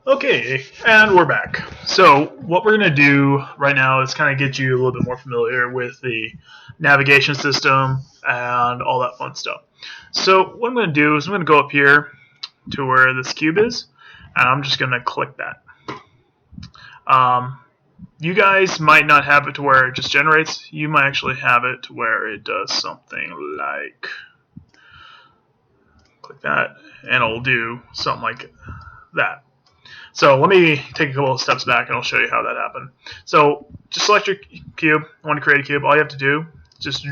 Okay, and we're back. So what we're going to do right now is kind of get you a little bit more familiar with the navigation system and all that fun stuff. So what I'm going to do is I'm going to go up here to where this cube is, and I'm just going to click that. You guys might not have it to where it just generates. You might actually have it to where it does something like click that, and it'll do something like that. So let me take a couple of steps back and I'll show you how that happened. So just select your cube. I want to create a cube. All you have to do is just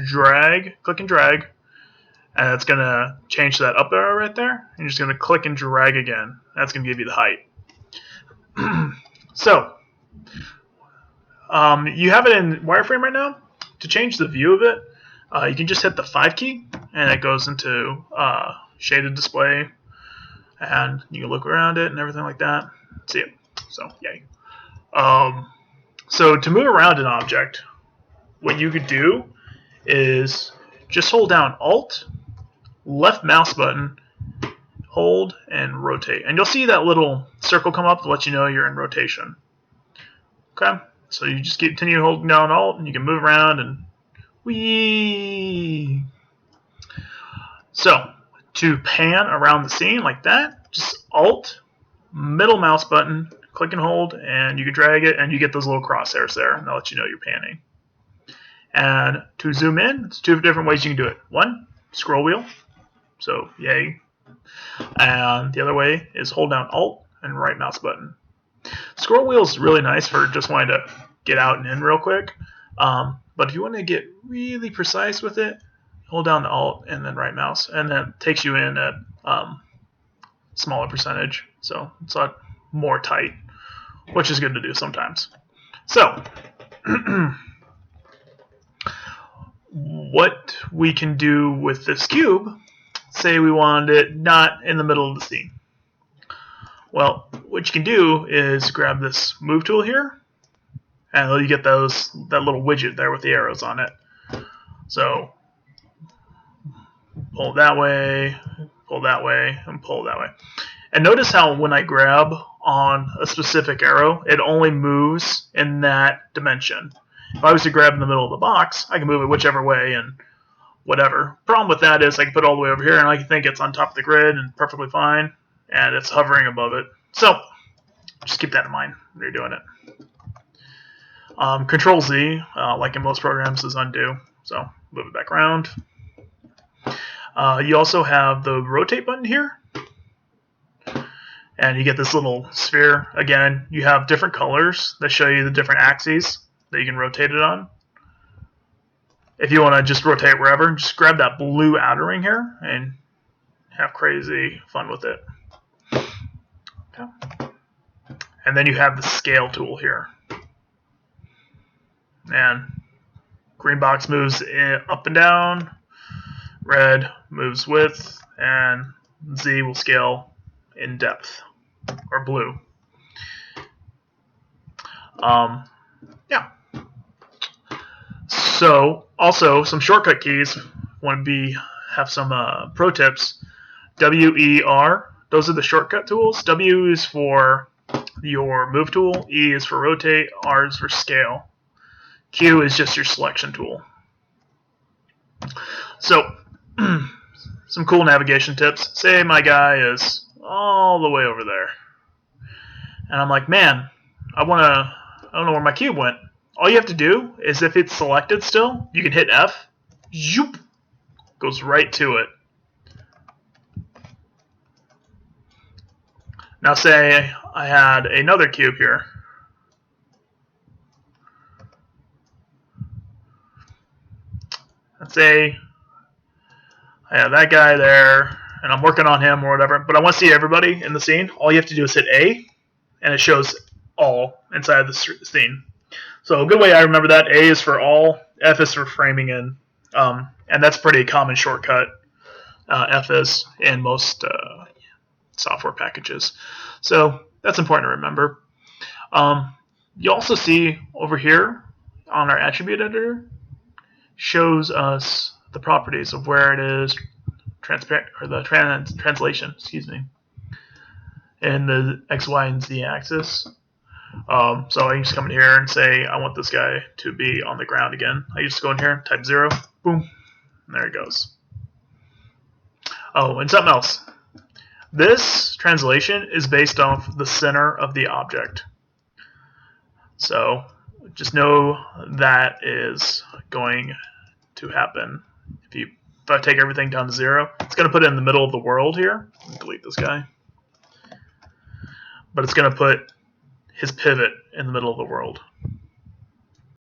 click and drag, and it's going to change that up arrow right there. And you're just going to click and drag again. That's going to give you the height. So you have it in wireframe right now. To change the view of it, you can just hit the 5 key, and it goes into shaded display, and you can look around it and everything like that. See it. So yay. So to move around an object, what you could do is just hold down Alt, left mouse button, hold, and rotate. And you'll see that little circle come up to let you know you're in rotation. Okay? So you just continue holding down Alt, and you can move around and whee. So to pan around the scene like that, just Alt, middle mouse button, click and hold, and you can drag it, and you get those little crosshairs there, and they'll let you know you're panning. And to zoom in, it's 2 different ways you can do it. One, scroll wheel, so yay. And the other way is hold down Alt and right mouse button. Scroll wheel is really nice for just wanting to get out and in real quick. But if you want to get really precise with it, hold down the Alt and then right mouse, and then it takes you in at smaller percentage, so it's a lot more tight, which is good to do sometimes. So what we can do with this cube, say we wanted it not in the middle of the scene. Well, what you can do is grab this move tool here, and you get that little widget there with the arrows on it. So pull that way, pull that way, and pull that way. And notice how when I grab on a specific arrow, it only moves in that dimension. If I was to grab in the middle of the box, I can move it whichever way and whatever. Problem with that is I can put it all the way over here, and I can think it's on top of the grid and perfectly fine, and it's hovering above it. So just keep that in mind when you're doing it. Control Z, like in most programs, is undo. So move it back around. You also have the rotate button here, and you get this little sphere. Again, you have different colors that show you the different axes that you can rotate it on. If you want to just rotate wherever, just grab that blue outer ring here and have crazy fun with it. Okay. And then you have the scale tool here. And green box moves up and down, red moves width, and Z will scale in depth, or blue. Yeah. So also some shortcut keys. Want to have some pro tips. W, E, R. Those are the shortcut tools. W is for your move tool. E is for rotate. R is for scale. Q is just your selection tool. So some cool navigation tips. Say my guy is all the way over there, and I'm like, man, I don't know where my cube went. All you have to do is, if it's selected still, you can hit F. Zoop, goes right to it. Now say I had another cube here. Let's say I have that guy there, and I'm working on him or whatever, but I want to see everybody in the scene. All you have to do is hit A, and it shows all inside the scene. So a good way I remember that, A is for all, F is for framing in, and that's a pretty common shortcut. F is in most software packages. So that's important to remember. You also see over here on our attribute editor, shows us the properties of where it is transparent, or the translation, excuse me. in the X, Y, and Z axis. So I can just come in here and say I want this guy to be on the ground again. I just go in here, type 0, boom, and there it goes. Oh, and something else. This translation is based off the center of the object. So just know that is going to happen. If I take everything down to 0, it's going to put it in the middle of the world here. Delete this guy. But it's going to put his pivot in the middle of the world.